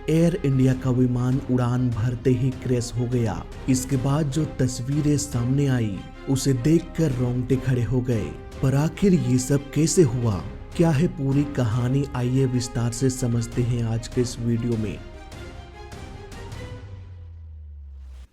Air India का विमान उड़ान भरते ही क्रैश हो गया। इसके बाद जो तस्वीरें सामने आई उसे देखकर रोंगटे खड़े हो गए। पर आखिर ये सब कैसे हुआ, क्या है पूरी कहानी, आइए विस्तार से समझते हैं आज के इस वीडियो में।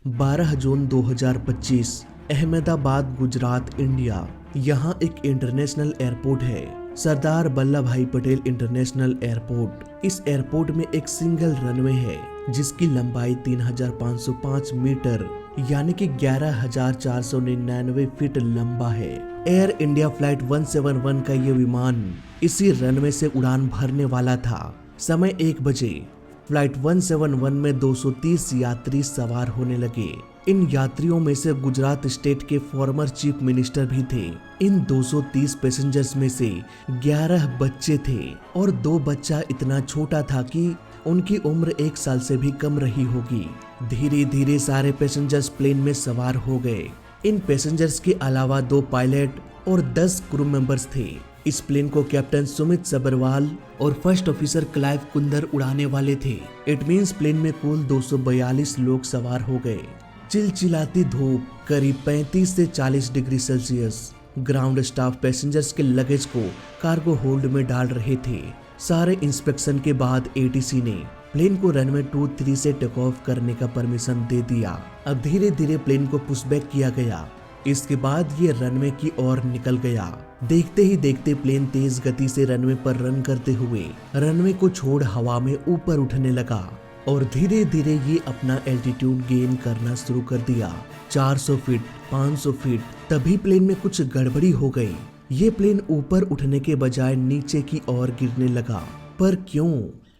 12 जून 2025 अहमदाबाद, गुजरात, इंडिया। यहाँ एक इंटरनेशनल एयरपोर्ट है, सरदार वल्लभ भाई पटेल इंटरनेशनल एयरपोर्ट। इस एयरपोर्ट में एक सिंगल रनवे है जिसकी लंबाई 3505 मीटर यानी कि 11,499 फीट लंबा है। एयर इंडिया फ्लाइट 171 का ये विमान इसी रनवे से उड़ान भरने वाला था। समय 1 बजे फ्लाइट 171 में 230 यात्री सवार होने लगे। इन यात्रियों में से गुजरात स्टेट के फॉर्मर चीफ मिनिस्टर भी थे। इन 230 पैसेंजर्स में से 11 बच्चे थे और 2 बच्चा इतना छोटा था कि उनकी उम्र 1 साल से भी कम रही होगी। धीरे धीरे सारे पैसेंजर्स प्लेन में सवार हो गए। इन पैसेंजर्स के अलावा 2 पायलट और 10 क्रू मेंबर्स थे। इस प्लेन को कैप्टन सुमित सबरवाल और फर्स्ट ऑफिसर क्लाइव कुंदर उड़ाने वाले थे। इट मींस प्लेन में कुल 242 लोग सवार हो गए। चिलचिलाती धूप, करीब 35 से 40 degree Celsius. Ground staff passengers के लगेज को कार्गो होल्ड में डाल रहे थे। सारे इंस्पेक्शन के बाद एटीसी ने प्लेन को रनवे 23 से टेक ऑफ करने का परमिशन दे दिया। अब धीरे धीरे प्लेन को पुशबैक किया गया। इसके बाद ये रनवे की ओर निकल गया। देखते ही देखते प्लेन तेज गति से रनवे पर रन करते हुए रनवे को छोड़ हवा में ऊपर उठने लगा और धीरे धीरे ये अपना एल्टीट्यूड गेन करना शुरू कर दिया। 400 फीट, 500 फीट, तभी प्लेन में कुछ गड़बड़ी हो गई। ये प्लेन ऊपर उठने के बजाय नीचे की ओर गिरने लगा। पर क्यों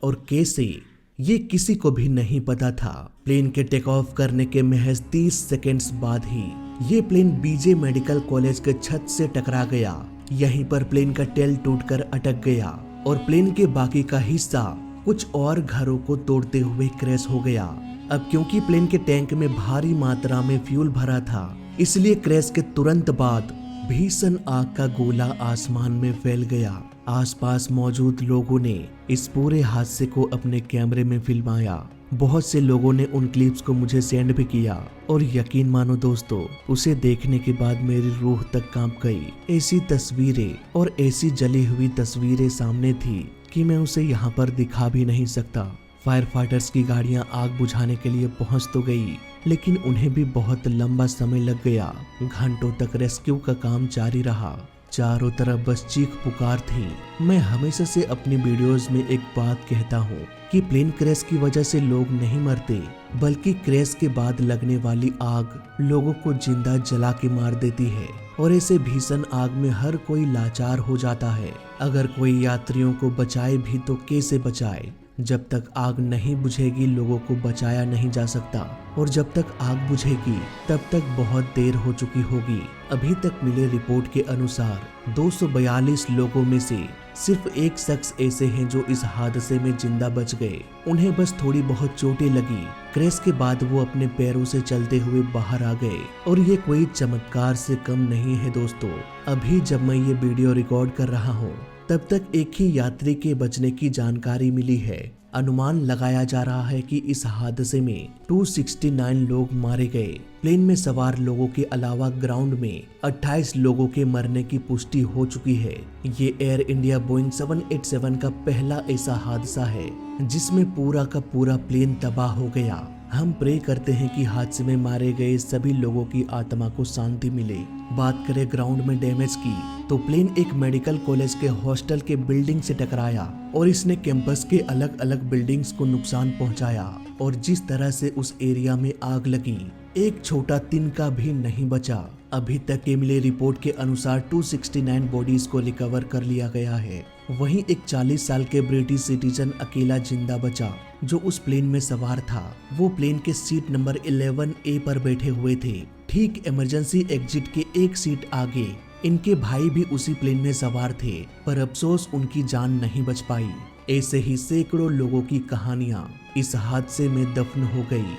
और कैसे, ये किसी को भी नहीं पता था। प्लेन के टेक ऑफ करने के महज 30 सेकेंड्स बाद ही ये प्लेन बीजे मेडिकल कॉलेज के छत से टकरा गया। यहीं पर प्लेन का टेल टूटकर अटक गया और प्लेन के बाकी का हिस्सा कुछ और घरों को तोड़ते हुए क्रैश हो गया। अब क्योंकि प्लेन के टैंक में भारी मात्रा में फ्यूल भरा था, इसलिए क्रैश के तुरंत बाद भीषण आग का गोला आसमान में फैल गया। आसपास मौजूद लोगों ने इस पूरे हादसे को अपने कैमरे में फिल्माया। बहुत से लोगों ने उन क्लिप्स को मुझे सेंड भी किया और यकीन मानो दोस्तों, उसे देखने के बाद मेरी रूह तक कांप गई। ऐसी तस्वीरें और ऐसी जली हुई तस्वीरें सामने थी कि मैं उसे यहाँ पर दिखा भी नहीं सकता। फायर फाइटर्स की गाड़ियां आग बुझाने के लिए पहुंच तो गई, लेकिन उन्हें भी बहुत लंबा समय लग गया। घंटों तक रेस्क्यू का काम जारी रहा। चारों तरफ बस चीख पुकार थी। मैं हमेशा से अपनी वीडियोस में एक बात कहता हूँ कि प्लेन क्रैश की वजह से लोग नहीं मरते, बल्कि क्रैश के बाद लगने वाली आग लोगों को जिंदा जला के मार देती है। और ऐसे भीषण आग में हर कोई लाचार हो जाता है। अगर कोई यात्रियों को बचाए भी तो कैसे बचाए? जब तक आग नहीं बुझेगी लोगों को बचाया नहीं जा सकता, और जब तक आग बुझेगी तब तक बहुत देर हो चुकी होगी। अभी तक मिले रिपोर्ट के अनुसार 242 लोगों में से सिर्फ 1 शख्स ऐसे हैं जो इस हादसे में जिंदा बच गए। उन्हें बस थोड़ी बहुत चोटें लगी। क्रैश के बाद वो अपने पैरों से चलते हुए बाहर आ गए और ये कोई चमत्कार से कम नहीं है दोस्तों। अभी जब मैं ये वीडियो रिकॉर्ड कर रहा हूँ तब तक एक ही यात्री के बचने की जानकारी मिली है। अनुमान लगाया जा रहा है कि इस हादसे में 269 लोग मारे गए। प्लेन में सवार लोगों के अलावा ग्राउंड में 28 लोगों के मरने की पुष्टि हो चुकी है। ये एयर इंडिया बोइंग 787 का पहला ऐसा हादसा है जिसमें पूरा का पूरा प्लेन तबाह हो गया। हम प्रे करते हैं कि हादसे में मारे गए सभी लोगों की आत्मा को शांति मिले। बात करें ग्राउंड में डैमेज की, तो प्लेन एक मेडिकल कॉलेज के हॉस्टल के बिल्डिंग से टकराया और इसने कैंपस के अलग अलग बिल्डिंग्स को नुकसान पहुंचाया। और जिस तरह से उस एरिया में आग लगी, एक छोटा तिनका भी नहीं बचा। अभी तक के मिले रिपोर्ट के अनुसार 269 बॉडीज को रिकवर कर लिया गया है। वहीं एक 40 साल के ब्रिटिश सिटीजन अकेला जिंदा बचा जो उस प्लेन में सवार था। वो प्लेन के सीट नंबर 11A पर बैठे हुए थे, ठीक इमरजेंसी एग्जिट के 1 सीट आगे। इनके भाई भी उसी प्लेन में सवार थे, पर अफसोस उनकी जान नहीं बच पाई। ऐसे ही सैकड़ों लोगों की कहानियां इस हादसे में दफन हो गई।